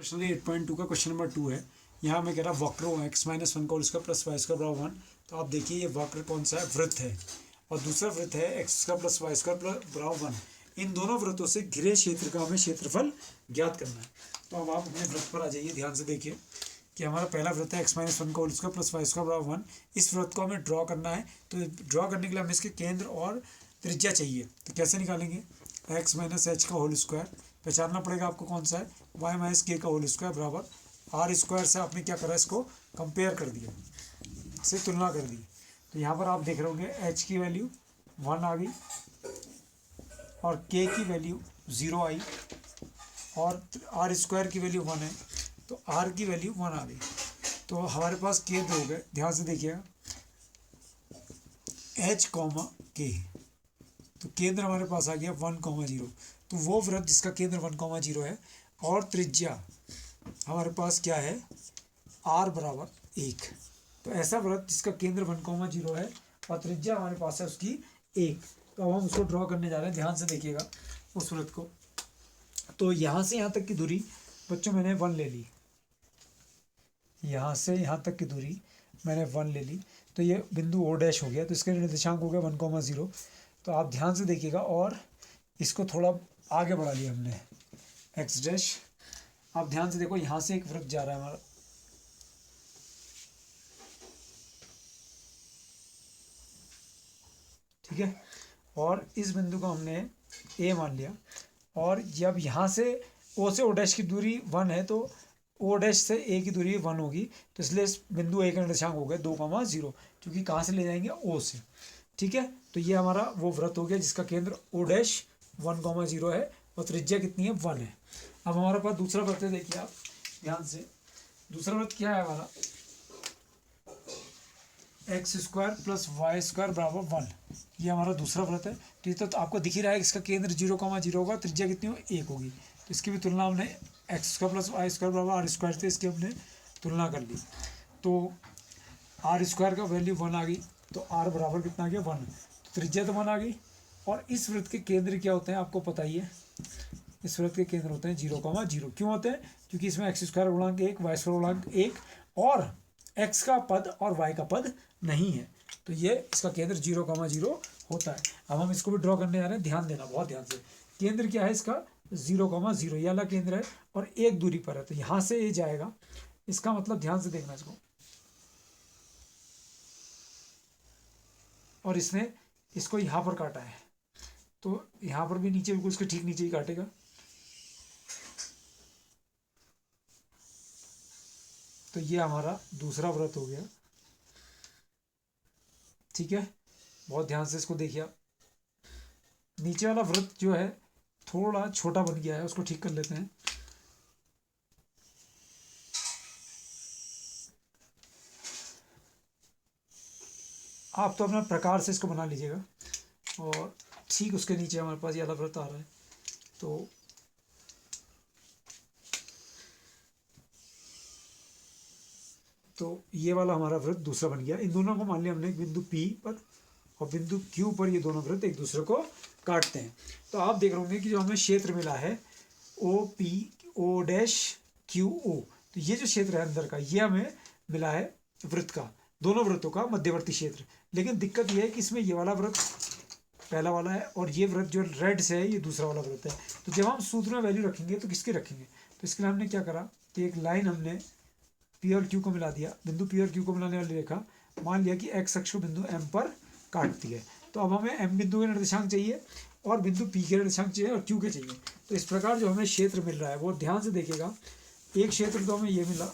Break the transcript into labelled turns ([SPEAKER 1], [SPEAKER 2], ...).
[SPEAKER 1] Question 8.2 का question number 2 है। यहाँ मैं कह रहा वक्र x माइनस वन का whole square plus y square बराबर 1। तो आप देखिए ये वक्र कौन सा है, वृत्त है, और दूसरा वृत्त है x square plus y square बराबर 1। इन दोनों वृत्तों से घिरे क्षेत्र का हमें क्षेत्रफल ज्ञात करना है। तो अब आप अपने वृत्त पर आ जाइए, ध्यान से देखिए कि हमारा पहला वृत्त है x माइनस वन का whole square plus y square बराबर 1। इस वृत्त को हमें ड्रॉ करना है। तो ड्रॉ करने के लिए हमें इसके केंद्र और त्रिज्या चाहिए। तो कैसे निकालेंगे, x माइनस एच का होल स्क्वायर पहचानना पड़ेगा आपको कौन सा है, y माइनस के का होल स्क्वायर बराबर आर स्क्वायर से आपने क्या करा, इसको कंपेयर कर दिया, इससे तुलना कर दी। तो यहाँ पर आप देख रहे होंगे h की वैल्यू 1 आ गई और k की वैल्यू 0 आई और आर स्क्वायर की वैल्यू 1 है, तो r की वैल्यू 1 आ गई। तो हमारे पास केंद्र हो गए, ध्यान से देखिएगा h k, तो केंद्र हमारे पास आ गया 1,0। तो वो वृत्त जिसका केंद्र 1,0 है और त्रिज्या हमारे पास क्या है, r बराबर 1। तो ऐसा वृत्त जिसका केंद्र 1,0 है और त्रिज्या हमारे पास है उसकी 1। तो अब हम उसको ड्रॉ करने जा रहे हैं, ध्यान से देखिएगा उस वृत्त को। तो यहाँ से यहाँ तक की दूरी बच्चों मैंने 1 ले ली, यहाँ से यहाँ तक की दूरी मैंने 1 ले ली। तो ये बिंदु ओ डैश हो गया, तो इसके निर्देशांक हो गया 1,0। तो आप ध्यान से देखिएगा और इसको थोड़ा आगे बढ़ा लिया हमने एक्स डैश। आप ध्यान से देखो यहाँ से एक वृत्त जा रहा है हमारा, ठीक है, और इस बिंदु को हमने ए मान लिया। और जब यहाँ से ओ से ओ डैश की दूरी 1 है तो ओ डैश से ए की दूरी 1 होगी। तो इसलिए इस बिंदु ए का निर्देशांक हो गया 2,0, क्योंकि कहाँ से ले जाएंगे, ओ से, ठीक है। तो ये हमारा वो वृत्त हो गया जिसका केंद्र ओ डैश 1,0 है और त्रिज्या कितनी है, 1 है। अब हमारे पास दूसरा वृत्त है, देखिए आप ध्यान से, दूसरा वृत्त क्या है हमारा, x square plus y square बराबर 1। ये हमारा दूसरा वृत्त है। तो ये तो आपको दिख ही रहा है, इसका केंद्र 0,0 होगा, त्रिज्या कितनी हो, 1 होगी। तो इसकी भी तुलना हमने x square plus y square बराबर आर स्क्वायर से इसकी हमने तुलना कर ली। तो आर स्क्वायर का वैल्यू 1 आ गई, तो आर बराबर कितना आ गया, 1। तो त्रिज्या तो 1 आ गई। और इस वृत्त के केंद्र क्या होते हैं आपको पता ही है, इस वृत्त के केंद्र होते हैं 0,0। क्यों होते हैं, क्योंकि इसमें एक्स स्क्वायर गुणांक 1, वाई स्क्वायर गुणांक 1 और एक्स का पद और वाई का पद नहीं है। तो ये इसका केंद्र 0,0 होता है। अब हम इसको भी ड्रॉ करने जा रहे हैं, ध्यान देना बहुत ध्यान से। केंद्र क्या है इसका, 0,0, ये वाला केंद्र है और एक दूरी पर है। तो यहाँ से ये जाएगा, इसका मतलब ध्यान से देखना इसको, और इसने इसको यहाँ पर काटा है, तो यहाँ पर भी नीचे बिल्कुल इसके ठीक नीचे ही काटेगा। तो ये हमारा दूसरा वृत्त हो गया, ठीक है। बहुत ध्यान से इसको देखिए आप, नीचे वाला वृत्त जो है थोड़ा छोटा बन गया है, उसको ठीक कर लेते हैं। आप तो अपना प्रकार से इसको बना लीजिएगा। और ठीक उसके नीचे हमारे पास ये वाला वृत्त आ रहा है। तो ये वाला हमारा वृत्त दूसरा बन गया। इन दोनों को मान लिया हमने बिंदु P पर और बिंदु Q पर, ये दोनों वृत्त एक दूसरे को काटते हैं। तो आप देख रहे होंगे कि जो हमें क्षेत्र मिला है OP O डैश QO, तो ये जो क्षेत्र है अंदर का, ये हमें मिला है वृत्त का, दोनों वृत्तों का मध्यवर्ती क्षेत्र। लेकिन दिक्कत ये है कि इसमें ये वाला वृत्त पहला वाला है और ये वृत्त जो रेड से है ये दूसरा वाला वृत्त है। तो जब हम सूत्र में वैल्यू रखेंगे तो किसके रखेंगे, तो इसके लिए हमने क्या करा कि एक लाइन हमने P और Q को मिला दिया। बिंदु P और Q को मिलाने वाली रेखा मान लिया कि x अक्ष को बिंदु M पर काटती है। तो अब हमें M बिंदु के निर्देशांक चाहिए और बिंदु P के निर्देशांक चाहिए और Q के चाहिए। तो इस प्रकार जो हमें क्षेत्र मिल रहा है वो ध्यान से देखिएगा। एक क्षेत्र तो हमें ये मिला